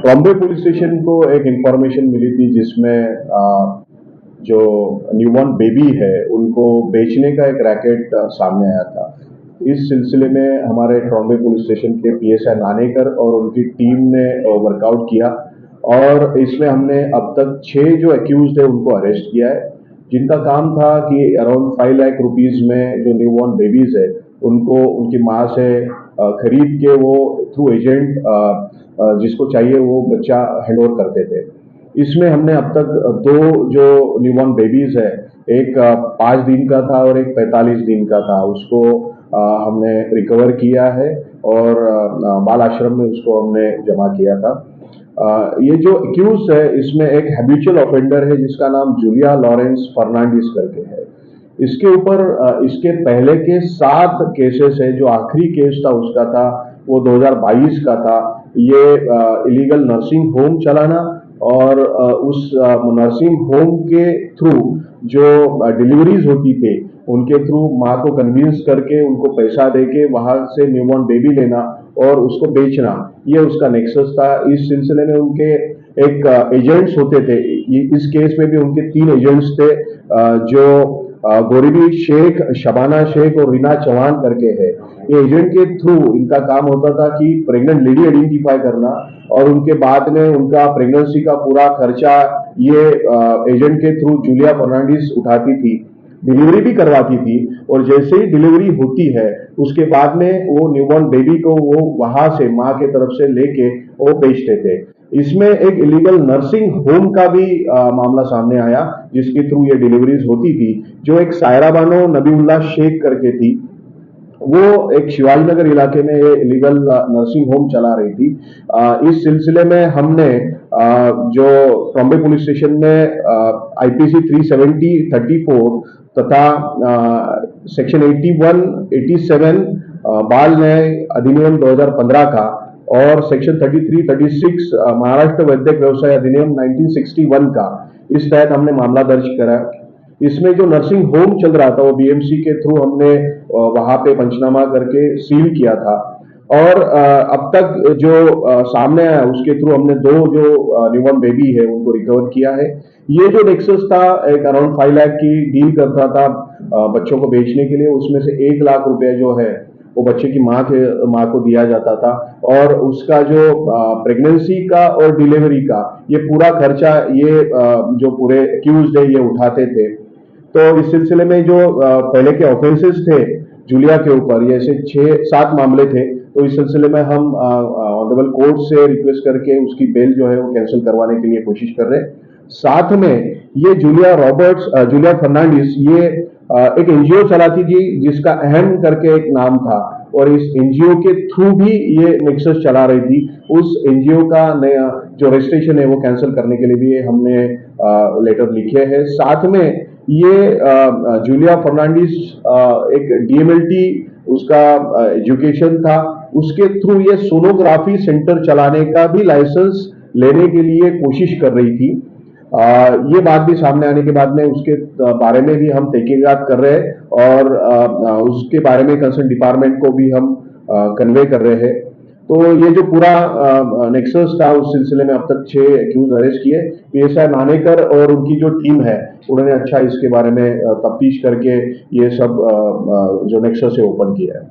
Bombay police station को एक information मिली थी जिसमें जो न्यूबॉर्न बेबी है उनको बेचने का एक रैकेट सामने आया था। इस सिलसिले में हमारे बॉम्बे पुलिस स्टेशन के पीएसआई नानेकर और उनकी टीम ने वर्कआउट किया और इसमें हमने अब तक 6 जो एक्यूज्ड है उनको अरेस्ट किया है, जिनका काम था कि अराउंड 5 लाख रुपीस में जो न्यूबॉर्न बेबीज है उनको उनकी माँ से खरीद के वो थ्रू एजेंट जिसको चाहिए वो बच्चा हैंड ओवर करते थे। इसमें हमने अब तक 2 जो न्यूबॉर्न बेबीज है, एक 5 दिन का था और एक 45 दिन का था, उसको हमने रिकवर किया है और बाल आश्रम में उसको हमने जमा किया था। ये जो एक्यूज है इसमें एक हैबिचुअल ऑफेंडर है जिसका नाम जूलिया लॉरेंस फर्नांडिस करके है। इसके ऊपर इसके पहले के 7 केसेस है, जो आखिरी केस था उसका था वो 2022 का था। ये इलीगल नर्सिंग होम चलाना और उस नर्सिंग होम के थ्रू जो डिलीवरीज होती थी उनके थ्रू माँ को कन्विंस करके उनको पैसा देके वहां से न्यूबॉर्न बेबी लेना और उसको बेचना, ये उसका नेक्सस था। इस सिलसिले में उनके एक एजेंट्स होते थे, इस केस में भी उनके 3 एजेंट्स थे जो गोरीबी शेख, शबाना शेख और रीना चौहान करके है। ये एजेंट के थ्रू इनका काम होता था कि प्रेग्नेंट लेडी आइडेंटिफाई करना और उनके बाद में उनका प्रेगनेंसी का पूरा खर्चा ये एजेंट के थ्रू जूलिया फर्नांडिस उठाती थी, डिलीवरी भी करवाती थी और जैसे ही डिलीवरी होती है उसके बाद में वो न्यूबॉर्न बेबी को वो वहां से माँ के तरफ से लेके वो बेचते थे। इसमें एक इलीगल नर्सिंग होम का भी मामला सामने आया जिसके थ्रू ये डिलीवरीज होती थी, जो एक सायरा बानो नबीउल्ला शेख करके थी। वो एक शिवाजी नगर इलाके में ये इलीगल नर्सिंग होम चला रही थी। इस सिलसिले में हमने जो बॉम्बे पुलिस स्टेशन में आईपीसी 370-34 तथा सेक्शन 81, 87 बाल न्याय अधिनियम 2015 का और सेक्शन 33, 36 महाराष्ट्र वैद्यक व्यवसाय अधिनियम 1961 का, इस तहत हमने मामला दर्ज करा। इसमें जो नर्सिंग होम चल रहा था वो बीएमसी के थ्रू हमने वहां पे पंचनामा करके सील किया था और अब तक जो सामने आया उसके थ्रू हमने 2 जो न्यूबॉर्न बेबी है उनको रिकवर किया है। ये जो नेक्सस था एक अराउंड 5 लाख की डील करता था बच्चों को बेचने के लिए, उसमें से 1 लाख रुपए जो है वो बच्चे की माँ को दिया जाता था और उसका जो प्रेगनेंसी का और डिलीवरी का ये पूरा खर्चा ये जो पूरे एक्यूज्ड है ये उठाते थे। तो इस सिलसिले में जो पहले के ऑफेंसेस थे जूलिया के ऊपर, ये ऐसे 6-7 मामले थे, तो इस सिलसिले में हम ऑनरेबल कोर्ट से रिक्वेस्ट करके उसकी बेल जो है वो कैंसिल करवाने के लिए कोशिश कर रहे हैं। साथ में ये जूलिया फर्नांडिस ये एक एनजीओ चलाती थी जिसका अहम करके एक नाम था और इस एनजीओ के थ्रू भी ये नेक्सस चला रही थी। उस एनजीओ का नया जो रजिस्ट्रेशन है वो कैंसिल करने के लिए भी हमने लेटर लिखे हैं। साथ में ये जूलिया फर्नांडिस एक डीएमएलटी उसका एजुकेशन था, उसके थ्रू ये सोनोग्राफी सेंटर चलाने का भी लाइसेंस लेने के लिए कोशिश कर रही थी। ये बात भी सामने आने के बाद में उसके बारे में भी हम तहकीकात कर रहे हैं और उसके बारे में कंसर्न डिपार्टमेंट को भी हम कन्वे कर रहे हैं। तो ये जो पूरा नेक्सस था उस सिलसिले में अब तक 6 एक्यूज अरेस्ट किए। पीएसआई नानेकर और उनकी जो टीम है उन्होंने अच्छा इसके बारे में तफ्तीश करके ये सब जो नेक्सस है ओपन किया है।